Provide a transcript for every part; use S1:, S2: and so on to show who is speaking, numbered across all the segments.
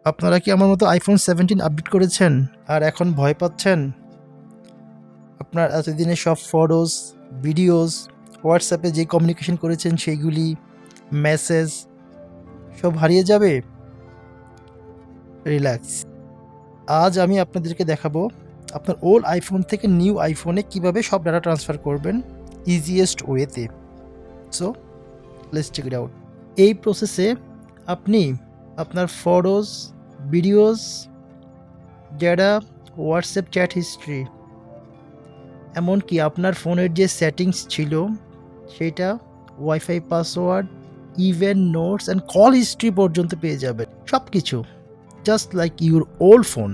S1: আপনারা কি আমার মতো iPhone 17 আপডেট করেছেন আর এখন ভয় পাচ্ছেন আপনার এতদিনের সব ফটোস, ভিডিওস, হোয়াটসঅ্যাপে যে কমিউনিকেশন করেছেন সেইগুলি, মেসেজ সব হারিয়ে যাবে? রিল্যাক্স। আজ আমি আপনাদেরকে দেখাবো আপনার ওল্ড আইফোন থেকে নিউ আইফোনে কিভাবে সব ডাটা ট্রান্সফার করবেন ইজিয়েস্ট ওয়েতে। So let's check it out. এই প্রসেসে আপনি আপনার photos, videos, data, WhatsApp chat history, এমনকি আপনার ফোনের যে সেটিংস ছিল সেটা, WiFi password, even notes and call history পর্যন্ত পেয়ে যাবেন। সব কিছু just like your old phone.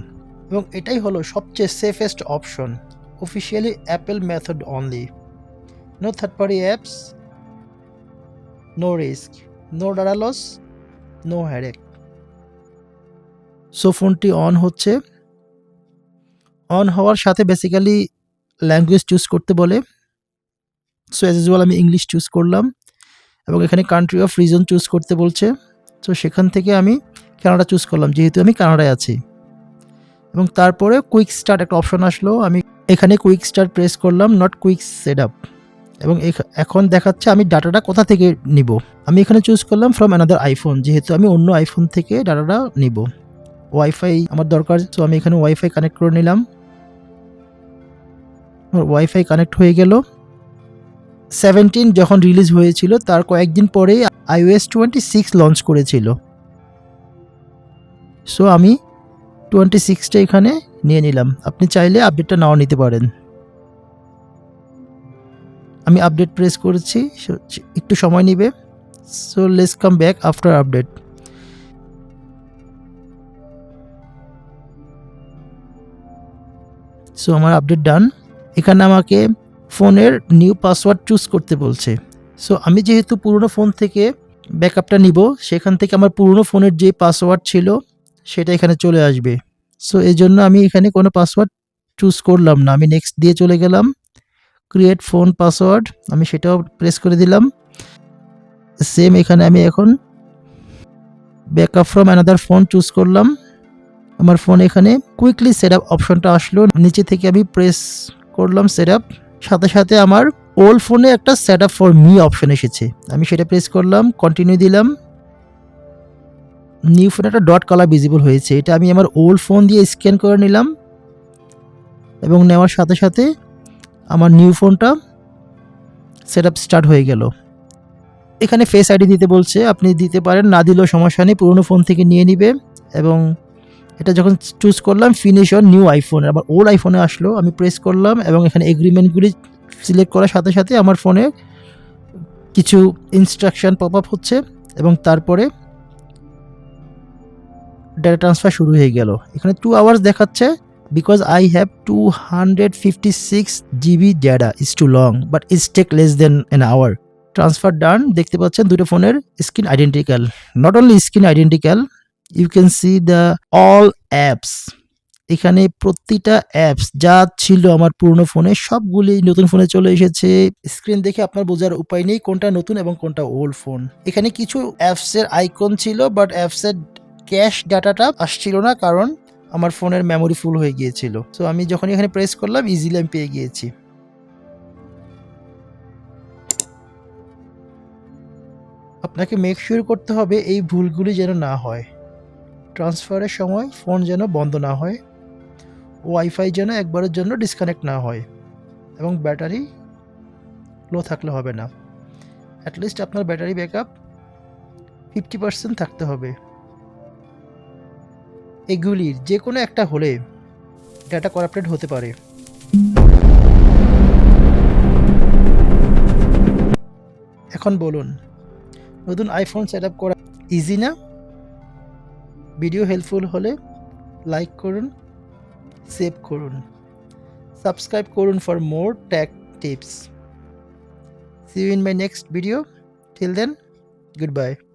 S1: এবং এটাই হলো সবচেয়ে safest option, officially Apple method only. No third party apps, no risk, no data loss, no headache. So ফোনটি অন হচ্ছে। অন হওয়ার সাথে বেসিক্যালি ল্যাঙ্গুয়েজ চুজ করতে বলে। সো অ্যাজ ইউজুয়াল আমি ইংলিশ চুজ করলাম এবং এখানে কান্ট্রি অফ রিজন চুজ করতে বলছে। সো সেখান থেকে আমি কানাডা চুজ করলাম যেহেতু আমি কানাডায় আছি। এবং তারপরে কুইক স্টার্ট একটা অপশন আসলো, আমি এখানে কুইক স্টার্ট প্রেস করলাম, নট কুইক সেট আপ। এবং এখন দেখাচ্ছে আমি ডাটাটা কোথা থেকে নিব। আমি এখানে চুজ করলাম ফ্রম অ্যানাদার আইফোন, যেহেতু আমি অন্য আইফোন থেকে ডাটাটা নিব। ওয়াইফাই আমার দরকার, সো আমি এখানে ওয়াইফাই কানেক্ট করে নিলাম। ওয়াইফাই কানেক্ট হয়ে গেল। 17 যখন রিলিজ হয়েছিল তার কয়েকদিন পরেই iOS 26 লঞ্চ করেছিল। সো আমি 26টা এখানে নিয়ে নিলাম। আপনি চাইলে আপডেটটা নাও নিতে পারেন। আমি আপডেট প্রেস করেছি, একটু সময় নেবে। So let's come back after update. So আমার আপডেট ডান। এখানে আমাকে ফোনের নিউ পাসওয়ার্ড চুজ করতে বলছে। সো আমি যেহেতু পুরনো ফোন থেকে ব্যাকআপটা নিব, সেখান থেকে আমার পুরনো ফোনের যে পাসওয়ার্ড ছিল সেটা এখানে চলে আসবে। সো এই জন্য আমি এখানে কোনো পাসওয়ার্ড চুজ করলাম না, আমি নেক্সট দিয়ে চলে গেলাম। ক্রিয়েট ফোন পাসওয়ার্ড, আমি সেটাও প্রেস করে দিলাম। সেম এখানে আমি এখন backup from another phone choose করলাম। আমার ফোন এখানে কুইকলি সেট আপ অপশনটা আসলো, নিচে থেকে আমি প্রেস করলাম সেট আপ। সাথে সাথে আমার ওল্ড ফোনে একটা set up for me option এসেছে, আমি সেটা প্রেস করলাম, কন্টিনিউ দিলাম। নিউ ফোনে একটা ডট কালার ভিজিবল হয়েছে, এটা আমি আমার ওল্ড ফোন দিয়ে স্ক্যান করে নিলাম এবং নেওয়ার সাথে সাথে আমার নিউ ফোনটা সেট আপ স্টার্ট হয়ে গেল। এখানে ফেস আইডি দিতে বলছে, আপনি দিতে পারেন, না দিলেও সমস্যা নেই, পুরোনো ফোন থেকে নিয়ে নিবে। এবং এটা যখন চুজ করলাম ফিনিশ অন নিউ আইফোন, আবার ওল্ড আইফোনে আসলো, আমি প্রেস করলাম এবং এখানে এগ্রিমেন্টগুলি সিলেক্ট করার সাথে সাথে আমার ফোনে কিছু ইনস্ট্রাকশন পপ আপ হচ্ছে এবং তারপরে ডাটা ট্রান্সফার শুরু হয়ে গেল। এখানে 2 আওয়ার্স দেখাচ্ছে, because I have 256 GB data, is too long but is take less than an hour. Transfer done. দেখতে পাচ্ছেন দুটো ফোনের screen identical. Not only screen identical, you can see the all apps. এখানে প্রতিটা অ্যাপস যা ছিল আমার পুরনো ফোনে সবগুলি নতুন ফোনে চলে এসেছে। স্ক্রিন দেখে আপনার বোঝার উপায় নেই কোনটা নতুন এবং কোনটা ওল্ড ফোন। এখানে কিছু অ্যাপসের আইকন ছিল বাট অ্যাপসের ক্যাশ ডাটাটা আসছিল না, কারণ আমার ফোনের মেমোরি ফুল হয়ে গিয়েছিল। সো আমি যখন এখানে প্রেস করলাম ইজিলি আমি পেয়ে গিয়েছি। আপনাকে মেক শিওর করতে হবে এই ভুলগুলি যেন না হয়। ট্রান্সফারের সময় ফোন যেন বন্ধ না হয়, ওয়াইফাই যেন একবারের জন্য ডিসকানেক্ট না হয়, এবং ব্যাটারি লো থাকলে হবে না। অ্যাটলিস্ট আপনার ব্যাটারি ব্যাকআপ 50% থাকতে হবে। এগুলির যে কোনো একটা হলে ডাটা করাপ্টেড হতে পারে। এখন বলুন, নতুন আইফোন সেট আপ করা ইজি না? ভিডিও হেল্পফুল হলে লাইক করুন, সেভ করুন, সাবস্ক্রাইব করুন for more take tips. See you in my next video. Till then, goodbye.